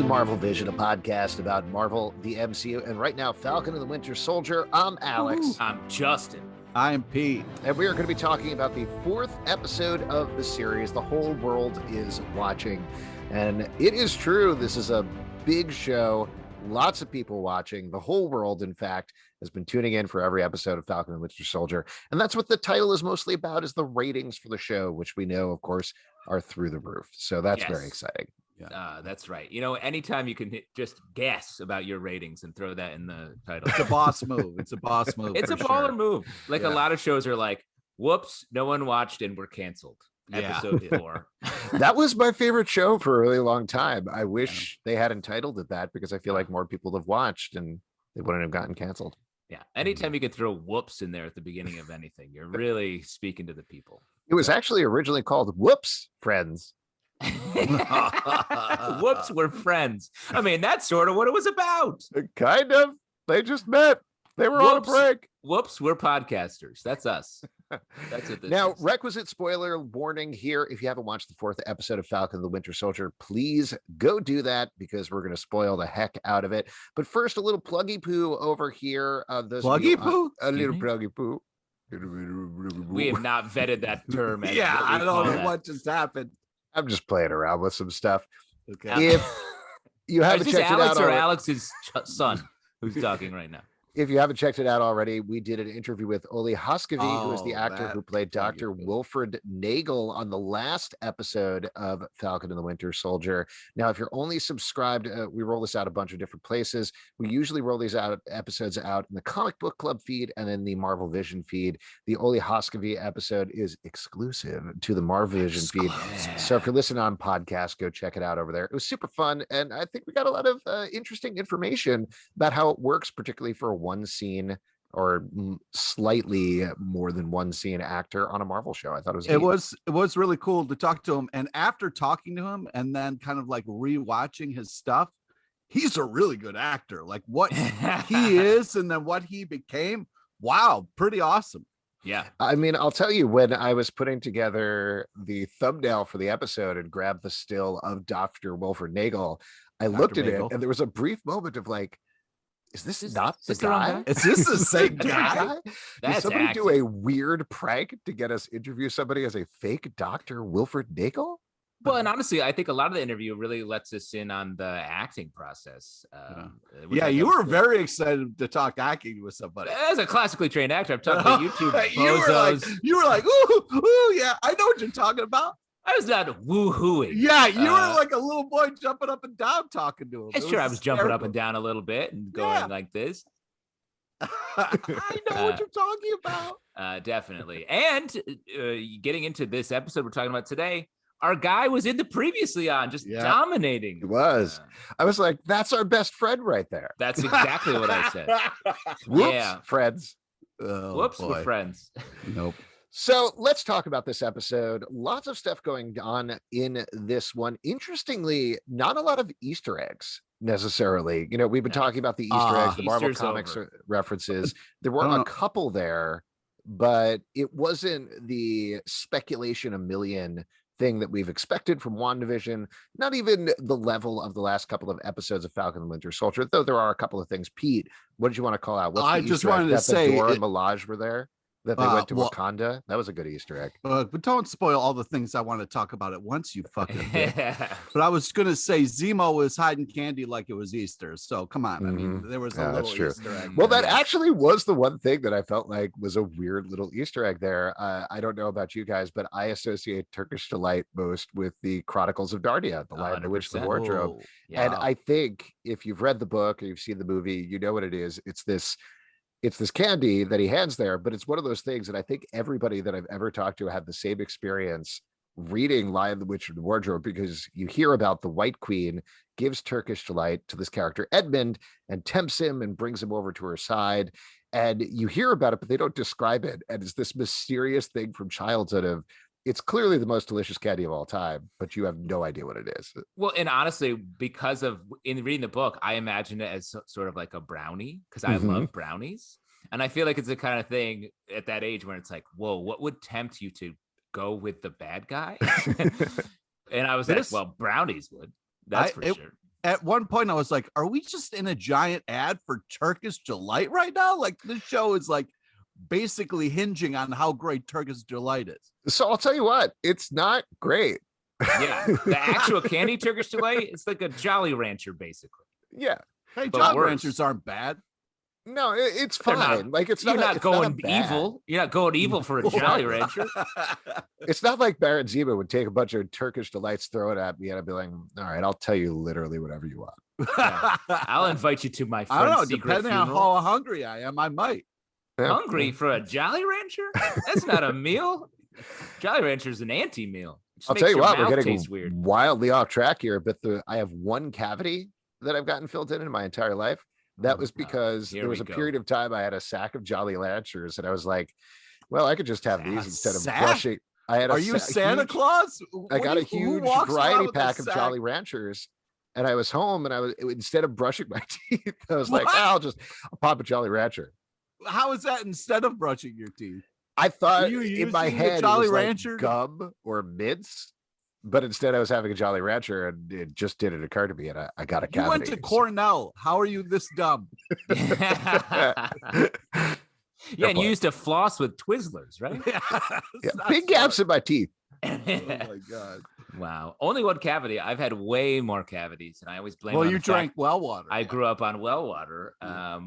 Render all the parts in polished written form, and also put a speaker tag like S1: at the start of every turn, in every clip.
S1: Marvel Vision, a podcast about Marvel, the MCU, and right now, Falcon and the Winter Soldier. I'm Alex.
S2: I'm Justin.
S3: I'm Pete.
S1: And we are going to be talking about the 4th episode of the series. The whole world is watching. And it is true, this is a big show. Lots of people watching. The whole world, in fact, has been tuning in for every episode of Falcon and the Winter Soldier. And that's what the title is mostly about, is the ratings for the show, which we know, of course, are through the roof. So that's very exciting.
S2: Yeah, that's right. You know, anytime you can just guess about your ratings and throw that in the title.
S3: It's a boss move. It's a boss move.
S2: It's a baller move. Like a lot of shows are like, whoops, no one watched and we're canceled. Episode 4.
S1: That was my favorite show for a really long time. I wish they had entitled it that, because I feel like more people have watched and they wouldn't have gotten canceled.
S2: Yeah. Anytime you can throw whoops in there at the beginning of anything, you're really speaking to the people.
S1: It was actually originally called Whoops, Friends.
S2: Whoops, we're friends. I mean, that's sort of what it was about.
S1: Kind of. They just met. They were on a break.
S2: Whoops, we're podcasters. That's us. That's it.
S1: Now, requisite spoiler warning here. If you haven't watched the 4th episode of Falcon and the Winter Soldier, please go do that, because we're going to spoil the heck out of it. But first, a little pluggy poo over here.
S3: Pluggy poo?
S1: A little pluggy poo.
S2: We have not vetted that term.
S3: Yeah, I don't know what just happened.
S1: I'm just playing around with some stuff.
S3: Okay.
S1: If you haven't checked it out,
S2: or Alex's son who's talking right now.
S1: If you haven't checked it out already, we did an interview with Oli Hoskevy, who is the actor who played Dr. Wilfred Nagel on the last episode of Falcon and the Winter Soldier. Now, if you're only subscribed, we roll this out a bunch of different places. We usually roll these episodes out in the Comic Book Club feed and in the Marvel Vision feed. The Oli Hoskevy episode is exclusive to the Marvel Vision feed. So if you're listening on podcast, go check it out over there. It was super fun, and I think we got a lot of interesting information about how it works, particularly for a one scene or slightly more than one scene actor on a Marvel show. I thought it
S3: was really cool to talk to him. And after talking to him and then kind of like rewatching his stuff, he's a really good actor. Like what he is and then what he became. Wow, pretty awesome.
S2: Yeah.
S1: I mean, I'll tell you, when I was putting together the thumbnail for the episode and grabbed the still of Dr. Wilfred Nagel, I looked at it and there was a brief moment of like, is this not the guy?
S3: Is this the same guy?
S1: Did somebody do a weird prank to get us interview somebody as a fake Dr. Wilfred Nagel?
S2: Well, and honestly, I think a lot of the interview really lets us in on the acting process.
S3: You were very excited to talk acting with somebody.
S2: As a classically trained actor, I'm talking about YouTube bozos.
S3: You were like, ooh, yeah, I know what you're talking about.
S2: I was not woo-hooing.
S3: Yeah, you were like a little boy jumping up and down talking to him.
S2: Yeah, sure, I was jumping up and down a little bit and going like this.
S3: I know what you're talking about.
S2: Definitely. And getting into this episode we're talking about today, our guy was in the previously on, just dominating.
S1: He was. I was like, that's our best friend right there.
S2: That's exactly what I said.
S1: Whoops, friends.
S2: Whoops, we're friends.
S3: Nope.
S1: So let's talk about this episode. Lots of stuff going on in this one. Interestingly, not a lot of Easter eggs necessarily. You know, we've been talking about the Easter eggs, the Marvel Comics references. There were a couple there, but it wasn't the speculation a million thing that we've expected from WandaVision, not even the level of the last couple of episodes of Falcon and Winter Soldier, though there are a couple of things. Pete, what did you want to call out?
S3: I just wanted to say
S1: Dora Milaje were there? That they went to Wakanda? That was a good Easter egg.
S3: But don't spoil all the things I want to talk about at once, you fucking But I was going to say Zemo was hiding candy like it was Easter. So come on. I mean, there was a little Easter egg.
S1: Well, that actually was the one thing that I felt like was a weird little Easter egg there. I don't know about you guys, but I associate Turkish Delight most with the Chronicles of Narnia, The Lion, the Witch, the Wardrobe. And I think if you've read the book or you've seen the movie, you know what it is. It's this candy that he hands there, but it's one of those things that I think everybody that I've ever talked to had the same experience reading Lion, the Witch, and the Wardrobe, because you hear about the White Queen gives Turkish Delight to this character Edmund and tempts him and brings him over to her side. And you hear about it, but they don't describe it. And it's this mysterious thing from childhood of, it's clearly the most delicious candy of all time, but you have no idea what it is.
S2: Well, and honestly, because of in reading the book, I imagine it as sort of like a brownie, because I love brownies. And I feel like it's the kind of thing at that age where it's like, whoa, what would tempt you to go with the bad guy? And I was like, well, brownies would. That's for sure.
S3: At one point I was like, are we just in a giant ad for Turkish Delight right now? Like this show is like basically hinging on how great Turkish Delight is.
S1: So I'll tell you what, it's not great.
S2: Yeah, the actual candy Turkish Delight, it's like a Jolly Rancher, basically.
S1: Yeah.
S3: Hey,
S2: But
S3: Jolly
S2: worse.
S3: Ranchers aren't bad.
S1: No, it's
S2: They're
S1: fine.
S2: not-
S1: Like it's
S2: You're not
S1: it's
S2: going
S1: a bad.
S2: evil. You're not going evil for a Jolly Rancher.
S1: It's not like Baron Zemo would take a bunch of Turkish Delights, throw it at me, and I'd be like, all right, I'll tell you literally whatever you want.
S2: Yeah. I'll invite you to my
S3: I don't know.
S2: friend's secret
S3: Depending on
S2: funeral.
S3: how hungry I am, I might.
S1: Yeah.
S2: Hungry for a Jolly Rancher? That's not a meal. Jolly Rancher's an anti-meal. Just
S1: I'll
S2: makes
S1: tell you
S2: your
S1: what, we're
S2: mouth
S1: getting
S2: taste weird.
S1: wildly off track here, but I have one cavity that I've gotten filled in my entire life. That was because
S2: here
S1: there
S2: we
S1: was a
S2: go.
S1: period of time I had a sack of Jolly Ranchers, and I was like, well, I could just have these instead of
S3: sack?
S1: brushing. I had
S3: Are you Santa Claus?
S1: I got a huge variety pack of
S3: sack?
S1: Jolly Ranchers, and I was home, and instead of brushing my teeth, I was like,
S3: What?
S1: I'll pop a Jolly Rancher.
S3: How is that instead of brushing your teeth?
S1: I thought
S3: you
S1: in my
S3: using the
S1: head
S3: Jolly
S1: it was
S3: Rancher?
S1: like gum or mints, but instead I was having a Jolly Rancher, and it just didn't occur to me, and I got a cavity.
S3: You went to Cornell. How are you this dumb?
S2: Yeah, and you used to floss with Twizzlers, right?
S1: Yeah, big gaps in my teeth.
S3: Oh my god!
S2: Wow. Only one cavity. I've had way more cavities, and I always blame.
S3: Well,
S2: it on
S3: you
S2: the
S3: drank
S2: fact
S3: well water.
S2: I grew up on well water,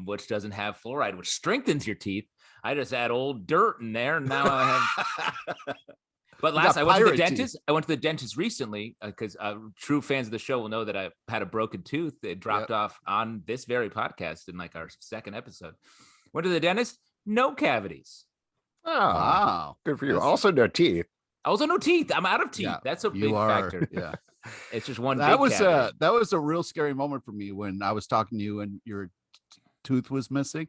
S2: which doesn't have fluoride, which strengthens your teeth. I just add old dirt in there, and now I have. But last I went to the dentist. I went to the dentist recently because true fans of the show will know that I had a broken tooth. It dropped off on this very podcast in like our second episode. Went to the dentist. No cavities.
S1: Oh,
S3: Wow,
S1: good for you. Also, no teeth.
S2: Also, no teeth. I'm out of teeth.
S3: Yeah,
S2: That's a big factor.
S3: Yeah,
S2: It's just one.
S3: that
S2: big
S3: was
S2: cavity.
S3: that was a real scary moment for me when I was talking to you and your tooth was missing.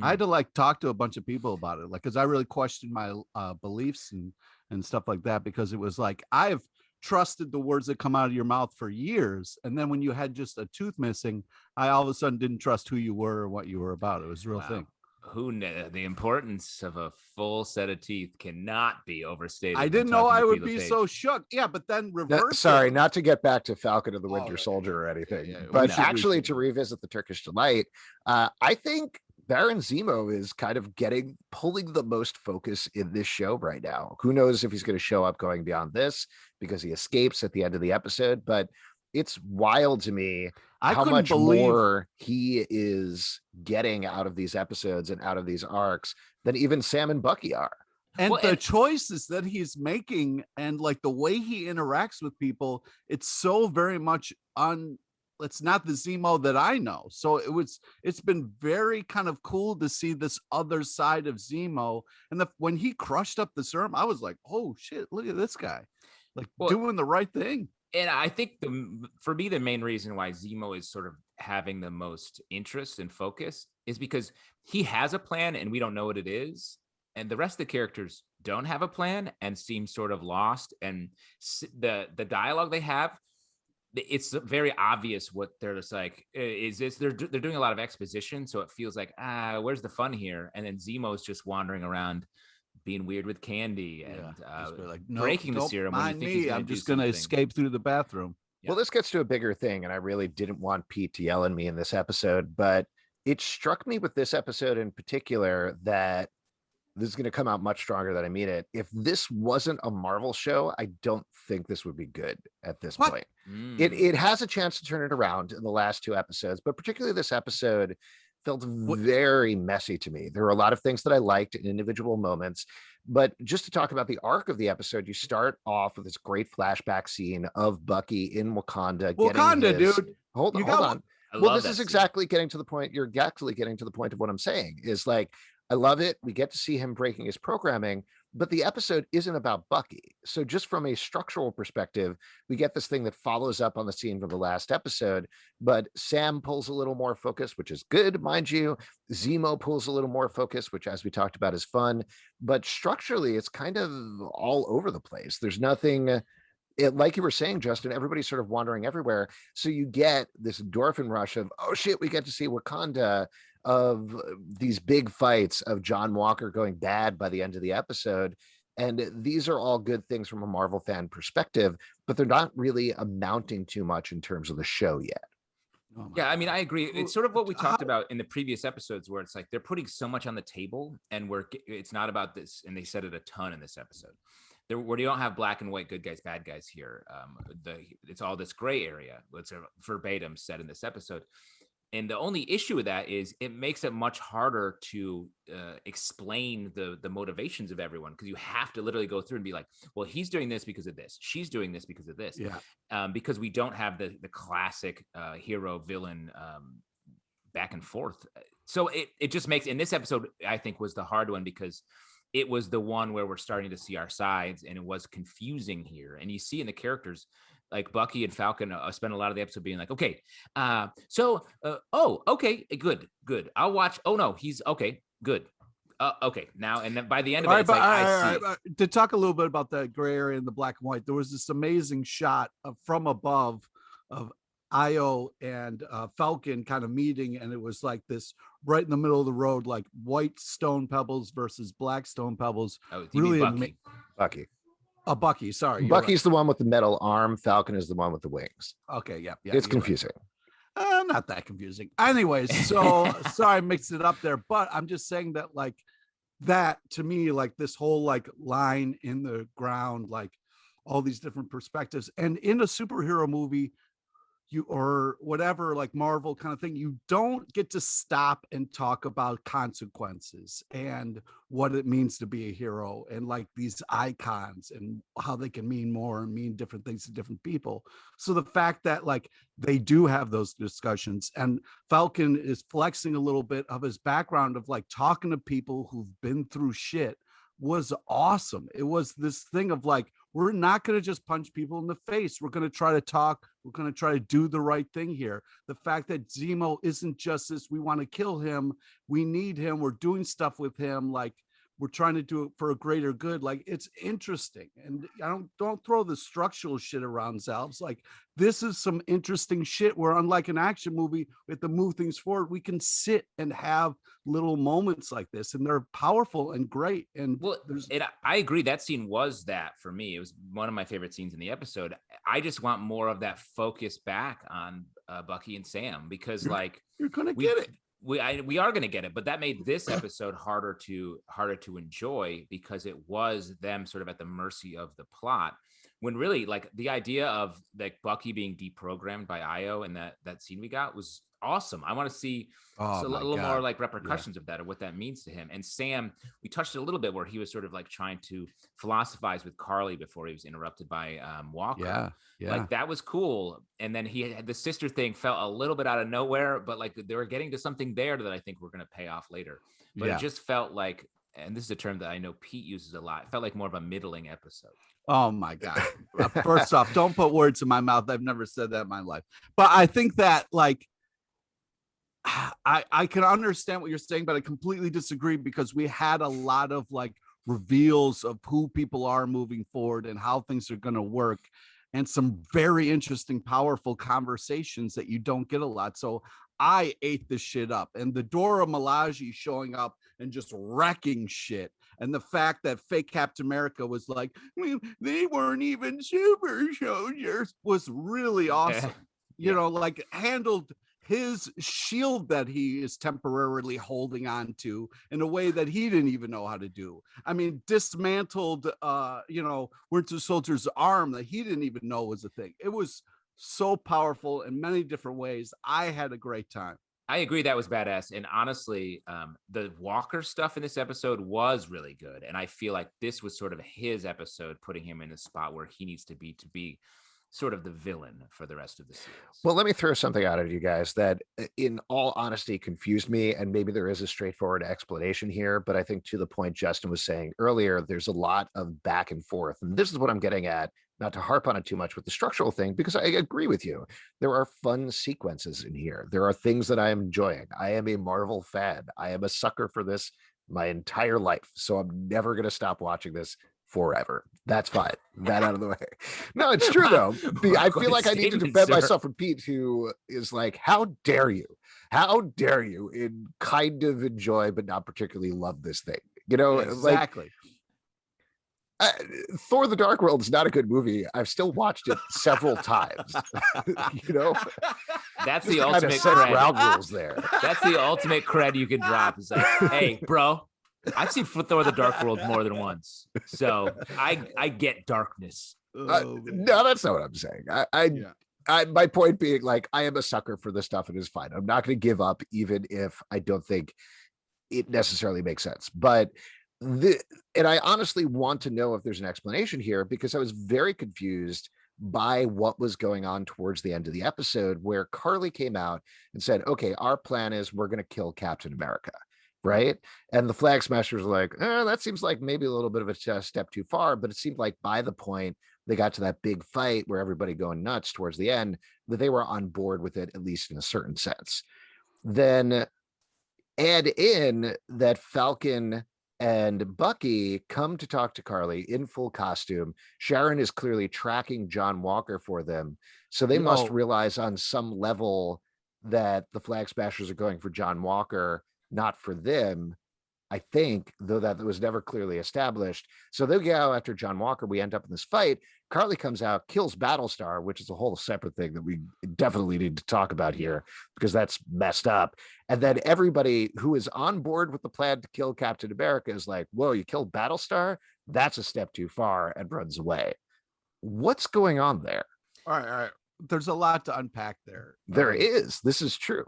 S3: I had to like talk to a bunch of people about it, like because I really questioned my beliefs and stuff like that, because it was like I've trusted the words that come out of your mouth for years, and then when you had just a tooth missing, I all of a sudden didn't trust who you were or what you were about. It was a real thing.
S2: Who knew the importance of a full set of teeth cannot be overstated.
S3: I didn't know I would be so shook. Yeah, but then reverse.
S1: Sorry, not to get back to Falcon and the Winter
S3: right.
S1: Soldier or anything,
S3: Yeah,
S1: but actually to revisit the Turkish Delight, I think Baron Zemo is kind of pulling the most focus in this show right now. Who knows if he's going to show up going beyond this because he escapes at the end of the episode, but it's wild to me how much more he is getting out of these episodes and out of these arcs than even Sam and Bucky are.
S3: And the choices that he's making and like the way he interacts with people, it's so very much it's not the Zemo that I know. So it's been very kind of cool to see this other side of Zemo. And when he crushed up the serum, I was like, oh shit, look at this guy, like doing the right thing.
S2: And I think for me, the main reason why Zemo is sort of having the most interest and focus is because he has a plan and we don't know what it is. And the rest of the characters don't have a plan and seem sort of lost. And the dialogue they have, it's very obvious what they're just like, is this, they're doing a lot of exposition. So it feels like, where's the fun here? And then Zemo's just wandering around being weird with candy and
S3: like,
S2: breaking the serum.
S3: Mind me, I'm just going to escape through the bathroom.
S1: Well, this gets to a bigger thing, and I really didn't want Pete to yell at me in this episode, but it struck me with this episode in particular that this is going to come out much stronger than I mean it. If this wasn't a Marvel show, I don't think this would be good at this point. It has a chance to turn it around in the last two episodes, but particularly this episode felt very messy to me. There were a lot of things that I liked in individual moments, but just to talk about the arc of the episode, you start off with this great flashback scene of Bucky in Wakanda.
S3: Dude.
S1: Hold on. Well, this is exactly getting to the point. You're actually getting to the point of what I'm saying is like, I love it. We get to see him breaking his programming, but the episode isn't about Bucky. So just from a structural perspective, we get this thing that follows up on the scene from the last episode, but Sam pulls a little more focus, which is good, mind you. Zemo pulls a little more focus, which as we talked about is fun, but structurally it's kind of all over the place. There's nothing... like you were saying, Justin, everybody's sort of wandering everywhere. So you get this endorphin rush of, oh shit, we get to see Wakanda, of these big fights of John Walker going bad by the end of the episode. And these are all good things from a Marvel fan perspective, but they're not really amounting too much in terms of the show yet.
S2: Yeah, I mean, I agree. It's sort of what we talked about in the previous episodes, where it's like they're putting so much on the table, and it's not about this. And they said it a ton in this episode. Where you don't have black and white, good guys, bad guys here. It's all this gray area. It's a verbatim said in this episode. And the only issue with that is it makes it much harder to explain the motivations of everyone, because you have to literally go through and be like, well, he's doing this because of this. She's doing this because of this.
S3: Yeah.
S2: Because we don't have the classic hero villain back and forth. So it just makes, in this episode, I think was the hard one, because it was the one where we're starting to see our sides, and it was confusing here. And you see in the characters, like Bucky and Falcon spend a lot of the episode being like, okay, okay, good. I'll watch. Oh no, he's okay, good. Okay, now, and then by the end of it, it's I see.
S3: To talk a little bit about that gray area and the black and white, there was this amazing shot from above of Io and Falcon kind of meeting, and it was like this right in the middle of the road, like white stone pebbles versus black stone pebbles.
S2: Oh, really,
S1: Bucky.
S3: Bucky, sorry.
S1: Bucky's the one with the metal arm. Falcon is the one with the wings.
S3: Okay, yeah.
S1: It's confusing.
S3: Right. Not that confusing. Anyways, so sorry I mixed it up there, but I'm just saying that, like, that to me, like this whole like line in the ground, like all these different perspectives, and in a superhero movie, or whatever, like Marvel kind of thing, you don't get to stop and talk about consequences and what it means to be a hero, and like these icons and how they can mean more and mean different things to different people. So the fact that like they do have those discussions, and Falcon is flexing a little bit of his background of like talking to people who've been through shit, was awesome. It was this thing of like, we're not going to just punch people in the face. We're going to try to talk. We're going to try to do the right thing here. The fact that Zemo isn't just this, we want to kill him, we need him, we're doing stuff with him, like we're trying to do it for a greater good. Like, it's interesting. And I don't throw the structural shit around, Zalbs. Like, this is some interesting shit where, unlike an action movie, we have to move things forward. We can sit and have little moments like this, and they're powerful and great. And
S2: well, I agree. That scene was that for me. It was one of my favorite scenes in the episode. I just want more of that focus back on Bucky and Sam, because like
S3: you're gonna get it.
S2: We are going to get it, but that made this episode harder to enjoy, because it was them sort of at the mercy of the plot, when really, like, the idea of like Bucky being deprogrammed by Io and that scene we got was awesome. I want to see a little more like repercussions of that, or what that means to him. And Sam, we touched it a little bit, where he was sort of like trying to philosophize with Karli before he was interrupted by Walker. Like, that was cool. And then he had the sister thing, felt a little bit out of nowhere, but like they were getting to something there that I think we're going to pay off later. But it just felt like, and this is a term that I know Pete uses a lot, it felt like more of a middling episode.
S3: Oh my God. First off, don't put words in my mouth. I've never said that in my life. But I think that, like, I can understand what you're saying, but I completely disagree, because we had a lot of like reveals of who people are moving forward and how things are going to work, and some very interesting, powerful conversations that you don't get a lot. So I ate this shit up, and the Dora Milaje showing up and just wrecking shit. And the fact that fake Captain America was like, they weren't even super soldiers, was really awesome. You know, like, handled his shield that he is temporarily holding on to in a way that he didn't even know how to do. I mean, dismantled, Winter Soldier's arm that he didn't even know was a thing. It was so powerful in many different ways. I had a great time.
S2: I agree, that was badass. And honestly, the Walker stuff in this episode was really good. And I feel like this was sort of his episode, putting him in a spot where he needs to be sort of the villain for the rest of the series.
S1: Well, let me throw something out at you guys that, in all honesty, confused me. And maybe there is a straightforward explanation here, but I think to the point Justin was saying earlier, there's a lot of back and forth. And this is what I'm getting at, not to harp on it too much with the structural thing, because I agree with you. There are fun sequences in here. There are things that I am enjoying. I am a Marvel fan. I am a sucker for this my entire life. So I'm never going to stop watching this forever. That's fine. That out of the way. No, it's true though. I feel like I need to defend myself from Pete, who is like, how dare you? How dare you in kind of enjoy but not particularly love this thing? You know,
S3: exactly.
S1: Thor: The Dark World is not a good movie. I've still watched it several times. You know,
S2: that's
S1: just
S2: the
S1: to kind of
S2: ultimate
S1: set
S2: cred.
S1: ground rules there.
S2: That's the ultimate cred you can drop. It's like, hey, bro, I've seen Thor: The Dark World more than once, so I get darkness.
S1: No, that's not what I'm saying. My point being, like, I am a sucker for this stuff, and it's fine. I'm not going to give up, even if I don't think it necessarily makes sense. But and I honestly want to know if there's an explanation here, because I was very confused by what was going on towards the end of the episode, where Karli came out and said, okay, our plan is we're going to kill Captain America. Right. And the Flag Smashers were like, that seems like maybe a little bit of a step too far. But it seemed like by the point they got to that big fight where everybody going nuts towards the end, that they were on board with it, at least in a certain sense. Then add in that Falcon and Bucky come to talk to Karli in full costume. Sharon is clearly tracking John Walker for them. So they must realize on some level that the Flag Smashers are going for John Walker, not for them, I think, though that was never clearly established. So they go after John Walker. We end up in this fight. Karli comes out, kills Battlestar, which is a whole separate thing that we definitely need to talk about here, because that's messed up. And then everybody who is on board with the plan to kill Captain America is like, whoa, you killed Battlestar? That's a step too far, and runs away. What's going on there?
S3: All right. There's a lot to unpack there.
S1: There is. This is true.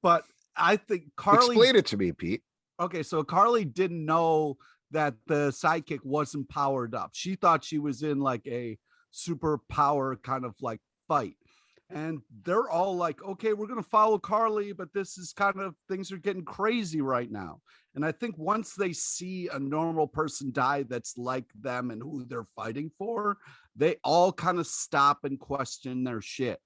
S3: But I think Karli...
S1: Explain it to me, Pete.
S3: Okay, so Karli didn't know that the sidekick wasn't powered up. She thought she was in like a superpower kind of like fight. And they're all like, okay, we're going to follow Karli, but this is kind of, things are getting crazy right now. And I think once they see a normal person die that's like them and who they're fighting for, they all kind of stop and question their shit.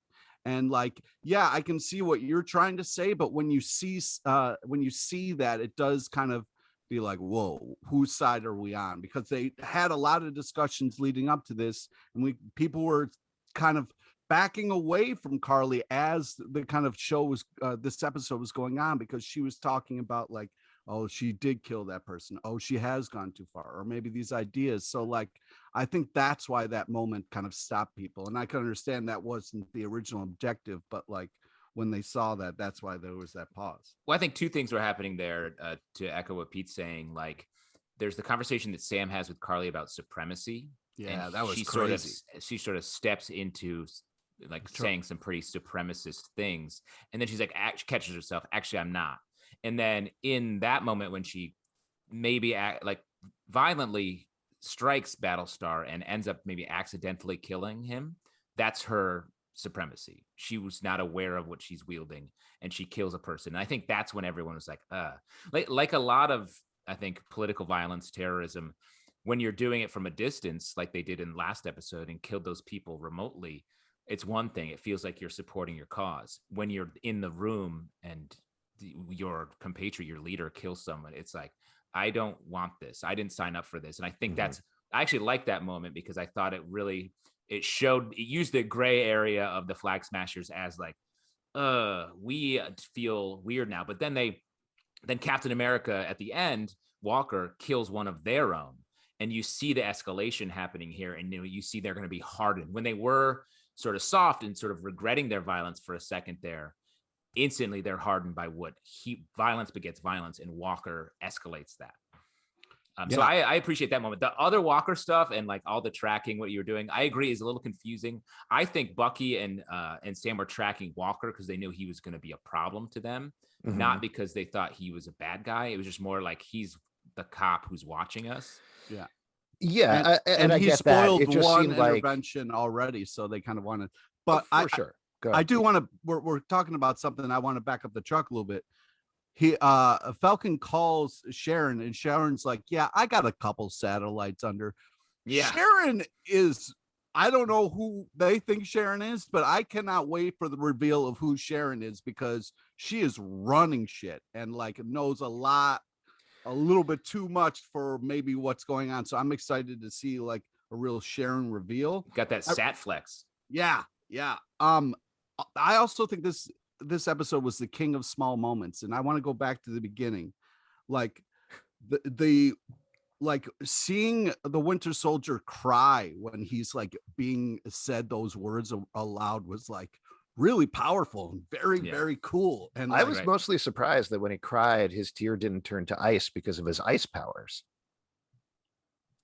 S3: And like, yeah, I can see what you're trying to say, but when you see that, it does kind of be like, whoa, whose side are we on? Because they had a lot of discussions leading up to this, and people were kind of backing away from Karli as the kind of show was, this episode was going on, because she was talking about like, oh, she did kill that person. Oh, she has gone too far, or maybe these ideas. So like, I think that's why that moment kind of stopped people. And I can understand that wasn't the original objective, but like when they saw that, that's why there was that pause.
S2: Well, I think two things were happening there, to echo what Pete's saying. Like, there's the conversation that Sam has with Karli about supremacy.
S3: Yeah, that was
S2: crazy. She sort of steps into like saying some pretty supremacist things. And then she's like, catches herself. Actually, I'm not. And then in that moment, when she maybe like violently strikes Battlestar and ends up maybe accidentally killing him, that's her supremacy. She was not aware of what she's wielding, and she kills a person. And I think that's when everyone was like a lot of, I think, political violence, terrorism, when you're doing it from a distance, like they did in last episode and killed those people remotely, it's one thing. It feels like you're supporting your cause. When you're in the room and your compatriot, your leader, kills someone, it's like, I don't want this. I didn't sign up for this. And I think I actually like that moment, because I thought it used the gray area of the Flag Smashers as like, we feel weird now. But then Captain America at the end, Walker, kills one of their own. And you see the escalation happening here. And you see they're going to be hardened. When they were sort of soft and sort of regretting their violence for a second there, instantly they're hardened by what violence begets violence, and Walker escalates that. So I appreciate that moment. The other Walker stuff and like all the tracking, what you were doing, I agree, is a little confusing. I think Bucky and Sam were tracking Walker because they knew he was going to be a problem to them, not because they thought he was a bad guy. It was just more like, he's the cop who's watching us.
S1: Yeah, and I
S3: he
S1: get
S3: spoiled
S1: that. It just
S3: one
S1: seemed like
S3: intervention already, so they kind of wanted. But
S1: for sure.
S3: I do want to. We're talking about something. I want to back up the truck a little bit. Falcon calls Sharon, and Sharon's like, "Yeah, I got a couple satellites under." Yeah, Sharon is. I don't know who they think Sharon is, but I cannot wait for the reveal of who Sharon is, because she is running shit and like knows a little bit too much for maybe what's going on. So I'm excited to see like a real Sharon reveal.
S2: Got that sat flex.
S3: Yeah. I also think this episode was the king of small moments, and I want to go back to the beginning. Like the like seeing the Winter Soldier cry when he's like being said those words aloud was like really powerful and very, very cool. And
S1: I was mostly surprised that when he cried, his tear didn't turn to ice because of his ice powers.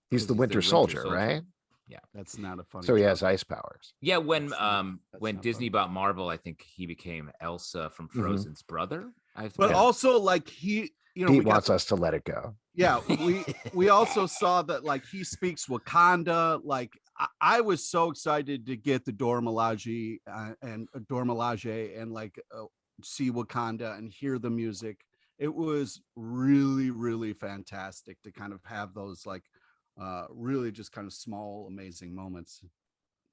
S1: He's the Winter Soldier, right?
S2: Yeah,
S3: that's not a funny.
S1: So he has ice powers.
S2: Yeah, when Disney bought Marvel, I think he became Elsa from Frozen's brother.
S3: But also, like he
S1: wants us to let it go.
S3: Yeah, we also saw that like he speaks Wakanda. Like I was so excited to get the Dora Milaje and like see Wakanda and hear the music. It was really, really fantastic to kind of have those like really just kind of small, amazing moments.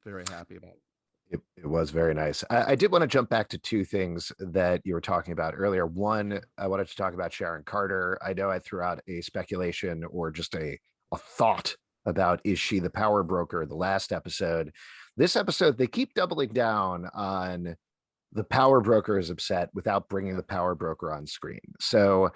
S3: Very happy about it.
S1: It was very nice. I did want to jump back to two things that you were talking about earlier. One, I wanted to talk about Sharon Carter. I know I threw out a speculation or just a thought about, is she the power broker the last episode? This episode, they keep doubling down on the power broker is upset without bringing the power broker on screen. So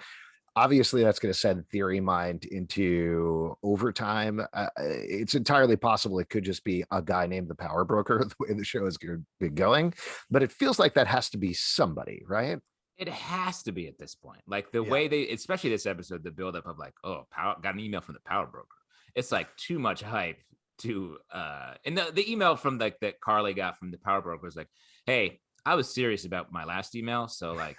S1: obviously, that's going to send Theory Mind into overtime. It's entirely possible it could just be a guy named the Power Broker, the way the show is going to be going. But it feels like that has to be somebody, right?
S2: It has to be at this point. Like the way they, especially this episode, the buildup of like, oh, got an email from the Power Broker. It's like too much hype to, and the email from like that Karli got from the Power Broker was like, hey, I was serious about my last email, so like,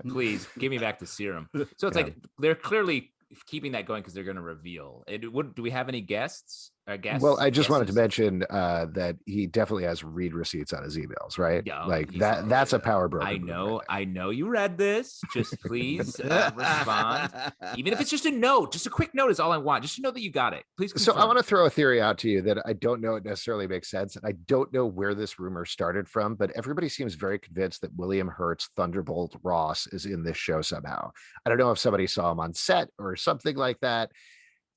S2: please give me back the serum. So it's like they're clearly keeping that going because they're going to reveal it. Do we have any guests?
S1: Well, I just wanted to mention that he definitely has read receipts on his emails, right?
S2: Yeah,
S1: like that's a power broker.
S2: I know you read this. Just please respond. Even if it's just a note, just a quick note is all I want. Just to know that you got it. Please confirm.
S1: So I want to throw a theory out to you that I don't know it necessarily makes sense. And I don't know where this rumor started from, but everybody seems very convinced that William Hurt's Thunderbolt Ross is in this show somehow. I don't know if somebody saw him on set or something like that.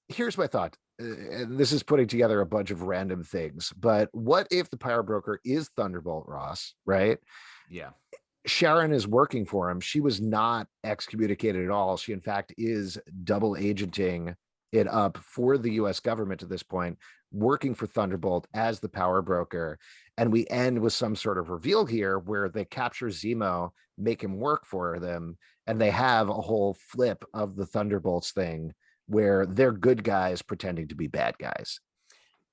S1: Here's my thought. And this is putting together a bunch of random things, but what if the power broker is Thunderbolt Ross, right?
S2: Yeah.
S1: Sharon is working for him. She was not excommunicated at all. She, in fact, is double agenting it up for the US government at this point, working for Thunderbolt as the power broker. And we end with some sort of reveal here where they capture Zemo, make him work for them, and they have a whole flip of the Thunderbolts thing where they're good guys pretending to be bad guys.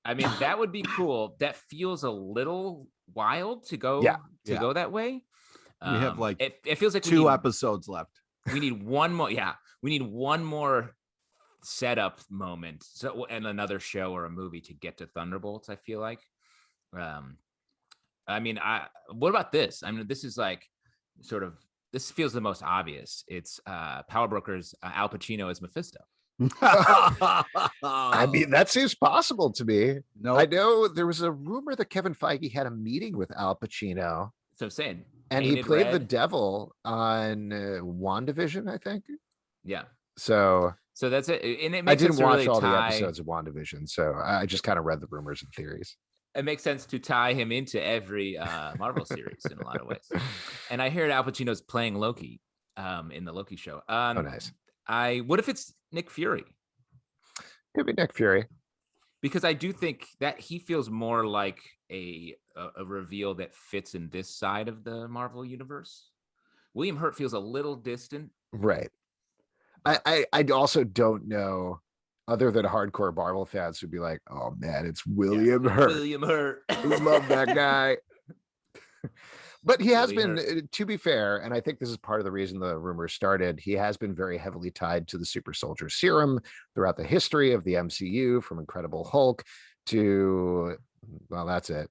S2: I mean, that would be cool. That feels a little wild to go go that way.
S3: We have like
S2: it feels like
S3: two episodes left.
S2: We need one more. Yeah, we need one more setup moment. So and another show or a movie to get to Thunderbolts. I feel like. I mean, what about this? I mean, this is like sort of this feels the most obvious. It's Power Brokers Al Pacino as Mephisto.
S1: I mean, that seems possible to me.
S3: No,
S1: I know there was a rumor that Kevin Feige had a meeting with Al Pacino.
S2: So I'm saying,
S1: and he played the devil on WandaVision, I think.
S2: Yeah.
S1: So
S2: that's it. And it
S1: I
S2: makes
S1: didn't watch
S2: really
S1: all the episodes of WandaVision, so I just kind of read the rumors and theories.
S2: It makes sense to tie him into every Marvel series in a lot of ways. And I heard Al Pacino's playing Loki in the Loki show.
S1: Oh, nice.
S2: What if it's Nick Fury?
S1: Could be Nick Fury.
S2: Because I do think that he feels more like a reveal that fits in this side of the Marvel universe. William Hurt feels a little distant.
S1: Right. I also don't know, other than hardcore Marvel fans who'd be like, oh man, it's William Hurt.
S2: William Hurt.
S1: Love that guy. But he has been, to be fair, and I think this is part of the reason the rumors started, he has been very heavily tied to the super soldier serum throughout the history of the MCU, from Incredible Hulk to, well, that's it.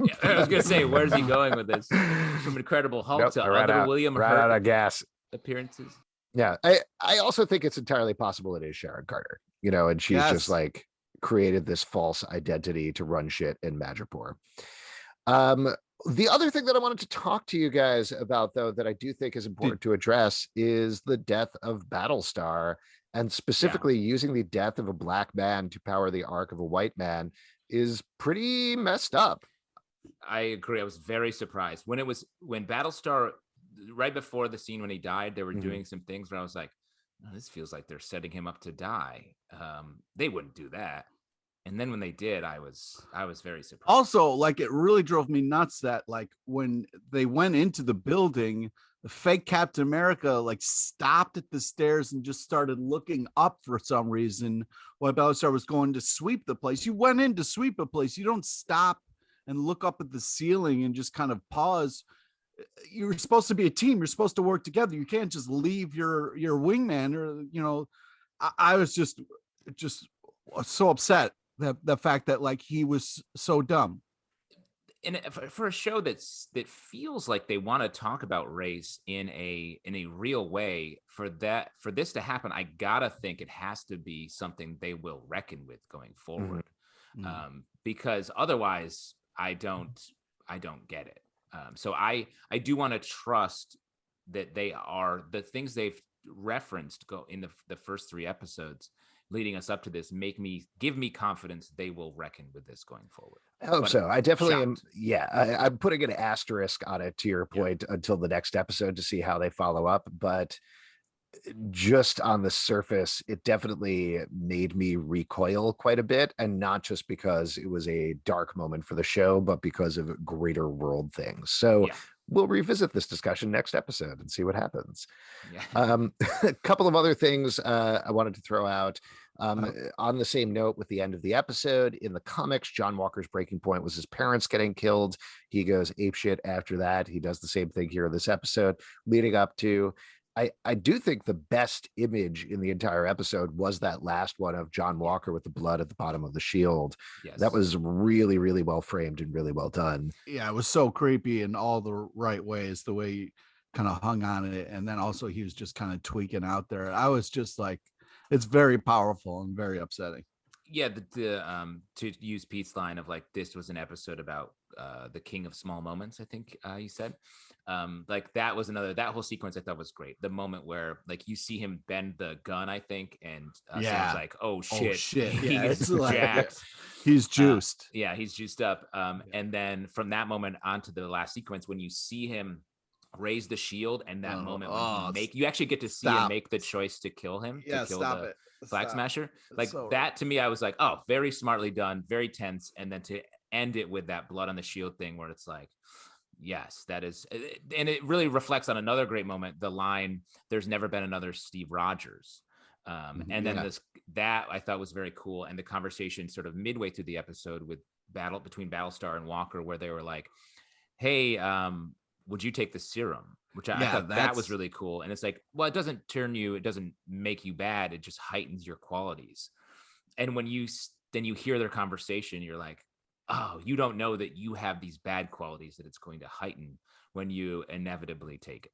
S2: Yeah, I was going to say, where's he going with this? From Incredible Hulk to other William Hurt
S1: out of gas
S2: appearances.
S1: Yeah, I also think it's entirely possible it is Sharon Carter, and she's just like created this false identity to run shit in Madripoor. The other thing that I wanted to talk to you guys about, though, that I do think is important to address is the death of Battlestar, and specifically using the death of a black man to power the arc of a white man is pretty messed up.
S2: I agree. I was very surprised when Battlestar, right before the scene when he died, they were doing some things where I was like, this feels like they're setting him up to die. They wouldn't do that. And then when they did, I was very surprised.
S3: Also, like, it really drove me nuts that, like, when they went into the building, the fake Captain America like stopped at the stairs and just started looking up for some reason while Battlestar was going to sweep the place. You went in to sweep a place. You don't stop and look up at the ceiling and just kind of pause. You're supposed to be a team. You're supposed to work together. You can't just leave your wingman, or, you know. I was just so upset. The fact that, like, he was so dumb.
S2: And for a show that feels like they want to talk about race in a real way, for this to happen, I gotta think it has to be something they will reckon with going forward. Mm-hmm. Because otherwise I don't get it. So I do want to trust that they are the things they've referenced go in the first 3 episodes leading us up to this give me confidence they will reckon with this going forward.
S1: I hope so. I definitely am. Yeah, I'm putting an asterisk on it, to your point, until the next episode to see how they follow up. But just on the surface, it definitely made me recoil quite a bit, and not just because it was a dark moment for the show, but because of greater world things. So we'll revisit this discussion next episode and see what happens. A couple of other things I wanted to throw out. On the same note, with the end of the episode, in the comics, John Walker's breaking point was his parents getting killed. He goes apeshit after that. He does the same thing here in this episode, leading up to, I do think the best image in the entire episode was that last one of John Walker with the blood at the bottom of the shield. Yes. That was really, really well framed and really well done.
S3: Yeah, it was so creepy in all the right ways, the way he kind of hung on it. And then also he was just kind of tweaking out there. I was just like, it's very powerful and very upsetting.
S2: Yeah, to use Pete's line of, like, this was an episode about the king of small moments, I think you said. Like, that whole sequence I thought was great. The moment where, like, you see him bend the gun, I think, and someone's like, oh shit. He's jacked.
S3: He's juiced.
S2: He's juiced up. And then from that moment on to the last sequence, when you see him raise the shield, and that moment when you actually get to see him make the choice to kill him, to kill the Flag Smasher. Like, so that to me, I was like, oh, very smartly done, very tense. And then to end it with that blood on the shield thing, where it's like, yes, that is, and it really reflects on another great moment, the line, "There's never been another Steve Rogers." And then that I thought was very cool. And the conversation sort of midway through the episode with between Battlestar and Walker, where they were like, hey, would you take the serum? Which I thought that was really cool. And it's like, well, it doesn't make you bad. It just heightens your qualities. And when you hear their conversation, you're like, oh, you don't know that you have these bad qualities that it's going to heighten when you inevitably take it.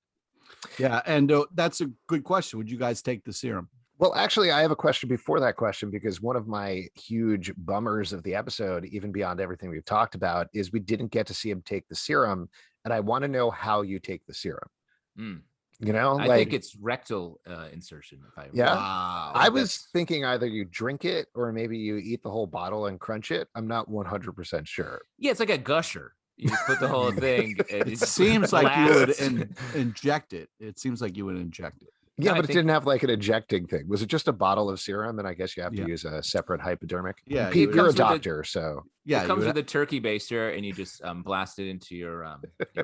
S3: Yeah. And that's a good question. Would you guys take the serum?
S1: Well, actually, I have a question before that question, because one of my huge bummers of the episode, even beyond everything we've talked about, is we didn't get to see him take the serum. And I want to know how you take the serum. You know,
S2: I think it's rectal insertion.
S1: I was thinking either you drink it or maybe you eat the whole bottle and crunch it. I'm not 100% sure.
S2: Yeah, it's like a gusher. You just put the whole thing.
S3: It seems like you would inject it. It seems like you would inject it.
S1: Yeah, but it didn't have like an injecting thing. Was it just a bottle of serum? And I guess you have to use a separate hypodermic.
S3: Yeah,
S1: Pete, you're a doctor, so
S2: it comes with a turkey baster, and you just blast it into your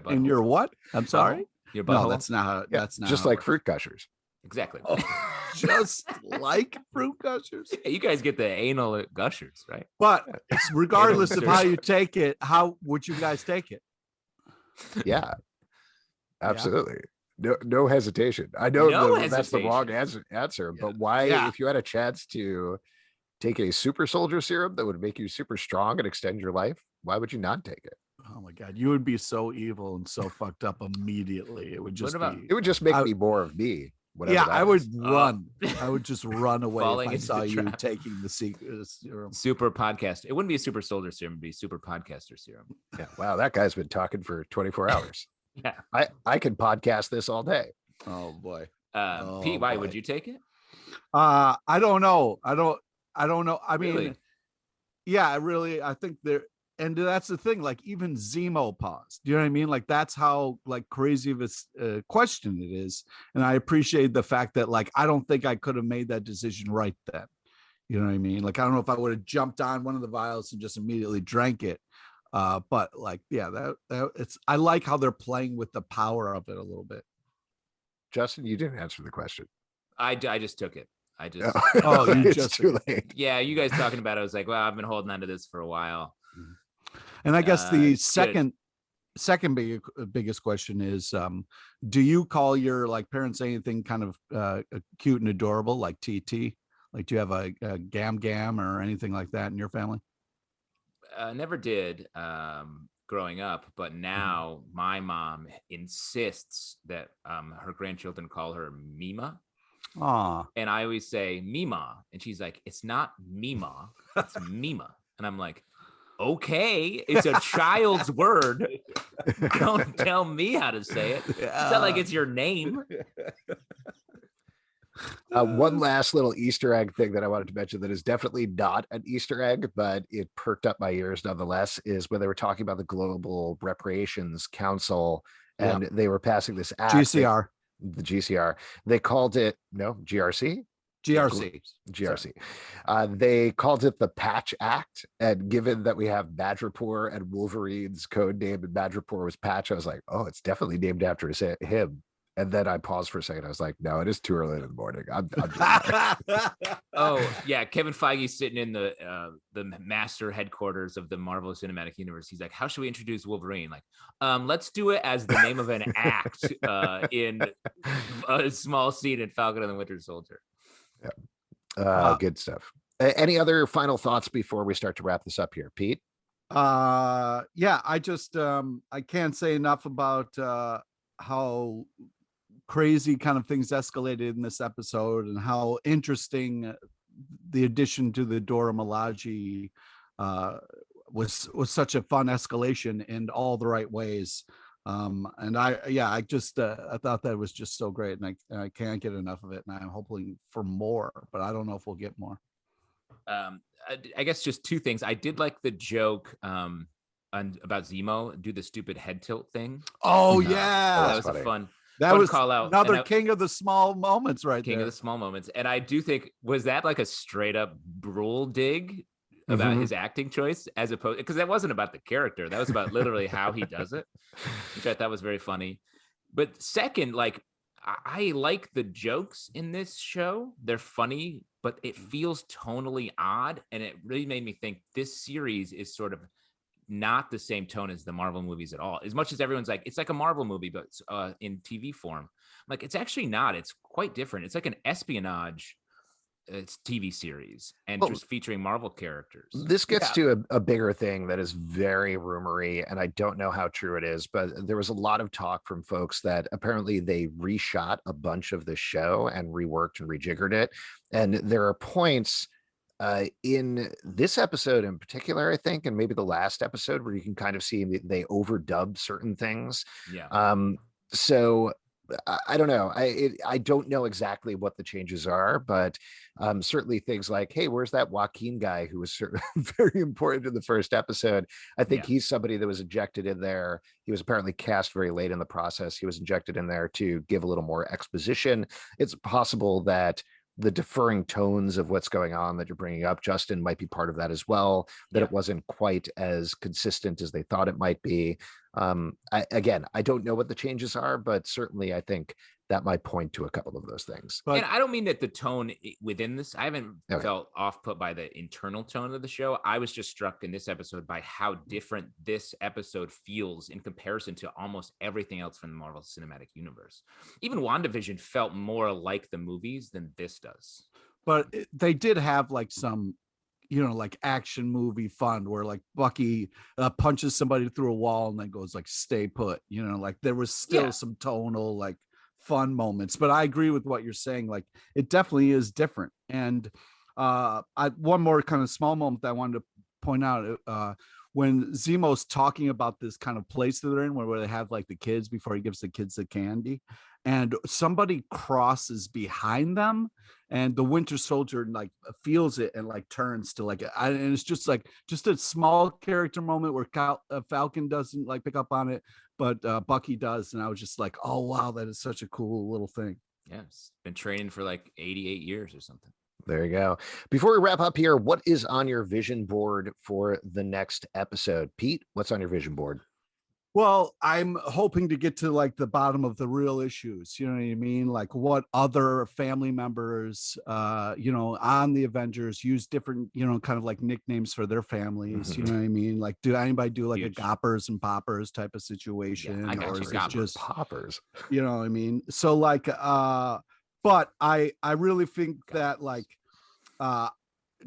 S3: in your what? I'm sorry,
S2: your butthole.
S3: No, that's not how. That's not
S1: just like fruit gushers.
S2: Exactly.
S3: Just like fruit gushers.
S2: Yeah, you guys get the anal gushers, right?
S3: But regardless of how you take it, how would you guys take it?
S1: Yeah, absolutely. No hesitation. I know that's the wrong answer, but why, if you had a chance to take a super soldier serum that would make you super strong and extend your life, why would you not take it?
S3: Oh my God, you would be so evil and so fucked up immediately. It would just
S1: it would just make me more of me.
S3: I would run. I would just run away if I saw you taking the serum.
S2: Super podcast. It wouldn't be a super soldier serum, it'd be super podcaster serum.
S1: Yeah. Wow, that guy's been talking for 24 hours.
S2: Yeah,
S1: I could podcast this all day.
S3: Oh boy.
S2: Pete, why would you take it?
S3: I don't know. I don't know. I mean, really? I think and that's the thing, like even Zemo paused. Do you know what I mean? Like that's how like crazy of a question it is. And I appreciate the fact that like I don't think I could have made that decision right then. You know what I mean? Like I don't know if I would have jumped on one of the vials and just immediately drank it. But like, yeah, that it's, I like how they're playing with the power of it a little bit.
S1: Justin, you didn't answer the question.
S2: I just took it. I just
S3: you
S1: it's
S3: just
S1: too late.
S2: Yeah, you guys talking about it. I was like, well, I've been holding on to this for a while.
S3: And I guess the second biggest question is, do you call your like parents anything kind of cute and adorable, like TT? Like, do you have a gam gam or anything like that in your family?
S2: Never did growing up, but now my mom insists that her grandchildren call her Mima.
S3: Aw.
S2: And I always say Mima, and she's like, it's not Mima, it's Mima. And I'm like, okay, it's a child's word. Don't tell me how to say it. It's not like it's your name.
S1: One last little Easter egg thing that I wanted to mention that is definitely not an Easter egg, but it perked up my ears nonetheless, is when they were talking about the Global Reparations Council and they were passing this act.
S3: GCR.
S1: The GCR. They called it, GRC? GRC. They called it the Patch Act. And given that we have Madripoor and Wolverine's code name and Madripoor was Patch, I was like, oh, it's definitely named after him. And then I paused for a second. I was like, no, it is too early in the morning. I'm just
S2: Oh, yeah. Kevin Feige sitting in the master headquarters of the Marvel Cinematic Universe. He's like, how should we introduce Wolverine? Like, let's do it as the name of an act in a small scene in Falcon and the Winter Soldier.
S1: Yeah. Good stuff. Any other final thoughts before we start to wrap this up here, Pete?
S3: Yeah, I just I can't say enough about how crazy kind of things escalated in this episode and how interesting the addition to the Dora Milaje was such a fun escalation in all the right ways. And I just I thought that was just so great, and I can't get enough of it, and I'm hoping for more, but I don't know if we'll get more.
S2: I guess just two things. I did like the joke about Zemo do the stupid head tilt thing.
S3: Oh yeah,
S2: that was a fun.
S3: That was
S2: call out.
S3: Another king of the small moments, right there.
S2: King of the small moments. And I do think, was that like a straight up Brule dig about his acting choice, as opposed, because that wasn't about the character. That was about literally how he does it, which I thought was very funny. But second, like, I like the jokes in this show. They're funny, but it feels tonally odd. And it really made me think this series is sort of not the same tone as the Marvel movies at all. As much as everyone's like, it's like a Marvel movie, but in TV form. Like, it's actually not. It's quite different. It's like an espionage TV series and just featuring Marvel characters.
S1: This gets to a bigger thing that is very rumory, and I don't know how true it is, but there was a lot of talk from folks that apparently they reshot a bunch of the show and reworked and rejiggered it. And there are points in this episode in particular, I think, and maybe the last episode, where you can kind of see they overdubbed certain things. So I don't know. I don't know exactly what the changes are, but certainly things like, hey, where's that Joaquin guy who was very important in the first episode? I think he's somebody that was injected in there. He was apparently cast very late in the process. He was injected in there to give a little more exposition. It's possible that the deferring tones of what's going on that you're bringing up, Justin, might be part of that as well, that it wasn't quite as consistent as they thought it might be. I don't know what the changes are, but certainly I think that might point to a couple of those things.
S2: And I don't mean that the tone within this, I haven't felt off put by the internal tone of the show. I was just struck in this episode by how different this episode feels in comparison to almost everything else from the Marvel Cinematic Universe. Even WandaVision felt more like the movies than this does.
S3: But they did have like some, like action movie fun where like Bucky punches somebody through a wall and then goes like, stay put, like there was still some tonal, like fun moments. But I agree with what you're saying. Like it definitely is different. And one more kind of small moment that I wanted to point out, when Zemo's talking about this kind of place that they're in, where they have like the kids before he gives the kids the candy, and somebody crosses behind them, and the Winter Soldier like feels it and like turns to like, and it's just a small character moment where Falcon doesn't like pick up on it, but Bucky does, and I was just like, oh wow, that is such a cool little thing.
S2: Yeah, it's been training for like 88 years or something.
S1: There you go. Before we wrap up here, what is on your vision board for the next episode? Pete, what's on your vision board?
S3: Well, I'm hoping to get to like the bottom of the real issues. You know what I mean? Like what other family members, on the Avengers use different, kind of like nicknames for their families. You know what I mean? Like, do anybody do like a Goppers and Poppers type of situation?
S2: Yeah, I got
S3: or
S2: you.
S3: is it just
S1: Poppers?
S3: You know what I mean? So like, but I really think that like,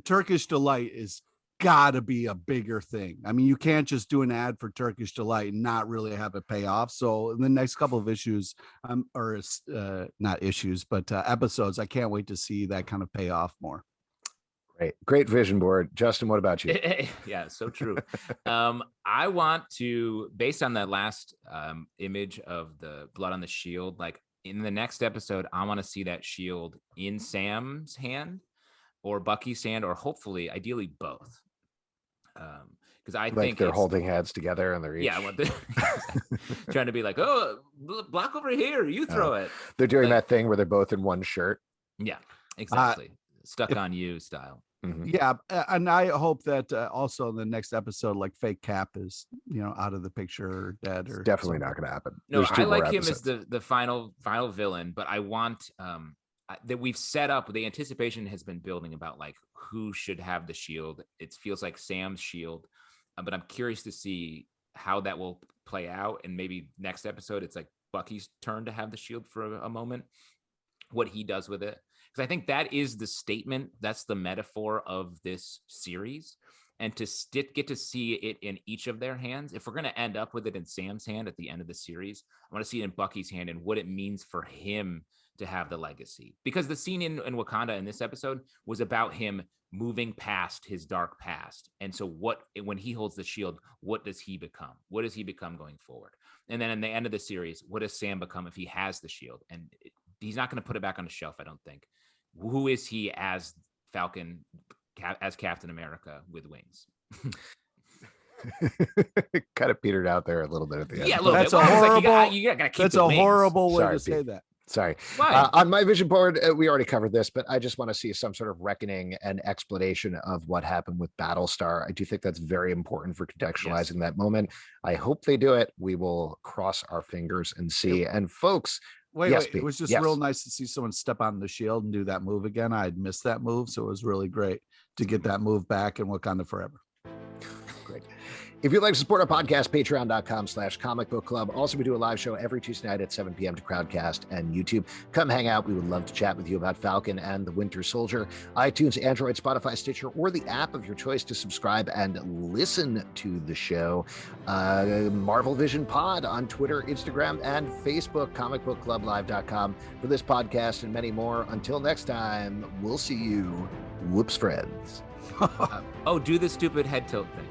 S3: Turkish Delight is gotta be a bigger thing. I mean, you can't just do an ad for Turkish Delight and not really have it pay off. So in the next couple of issues, not issues, but episodes, I can't wait to see that kind of pay off more.
S1: Great vision board. Justin, what about you?
S2: Yeah, so true. I want to, based on that last image of the blood on the shield, like in the next episode, I want to see that shield in Sam's hand or Bucky's hand, or hopefully, ideally both. Because I think
S1: they're holding hands together and they're each
S2: trying to be like, oh, block over here, you throw it.
S1: They're doing that thing where they're both in one shirt.
S2: Yeah, exactly. Stuck on you style.
S3: Mm-hmm. Yeah, and I hope that also in the next episode, like fake Cap is out of the picture or dead. Or
S1: definitely not going to happen.
S2: No, I like him as the final villain, but I want that we've set up. The anticipation has been building about like who should have the shield. It feels like Sam's shield, but I'm curious to see how that will play out. And maybe next episode, it's like Bucky's turn to have the shield for a moment. What he does with it. Because I think that is the statement. That's the metaphor of this series. And to get to see it in each of their hands, if we're going to end up with it in Sam's hand at the end of the series, I want to see it in Bucky's hand and what it means for him to have the legacy. Because the scene in Wakanda in this episode was about him moving past his dark past. And so when he holds the shield, what does he become? What does he become going forward? And then in the end of the series, what does Sam become if he has the shield? And he's not going to put it back on the shelf, I don't think. Who is he as Falcon, as Captain America with wings?
S1: Kind of petered out there a little bit at the end.
S2: Yeah, a little
S3: bit.
S2: Well,
S3: That's a horrible way to say that.
S1: Sorry. On my vision board, we already covered this, but I just want to see some sort of reckoning and explanation of what happened with Battlestar. I do think that's very important for contextualizing that moment. I hope they do it. We will cross our fingers and see. And folks,
S3: Wait, it was just real nice to see someone step on the shield and do that move again. I had missed that move, so it was really great to get that move back in Wakanda Forever.
S1: Great. If you'd like to support our podcast, patreon.com/comic book club. Also, we do a live show every Tuesday night at 7 p.m. to Crowdcast and YouTube. Come hang out. We would love to chat with you about Falcon and the Winter Soldier. iTunes, Android, Spotify, Stitcher, or the app of your choice to subscribe and listen to the show. Marvel Vision Pod on Twitter, Instagram, and Facebook. comicbookclublive.com for this podcast and many more. Until next time, we'll see you. Whoops, friends.
S2: Do the stupid head tilt thing.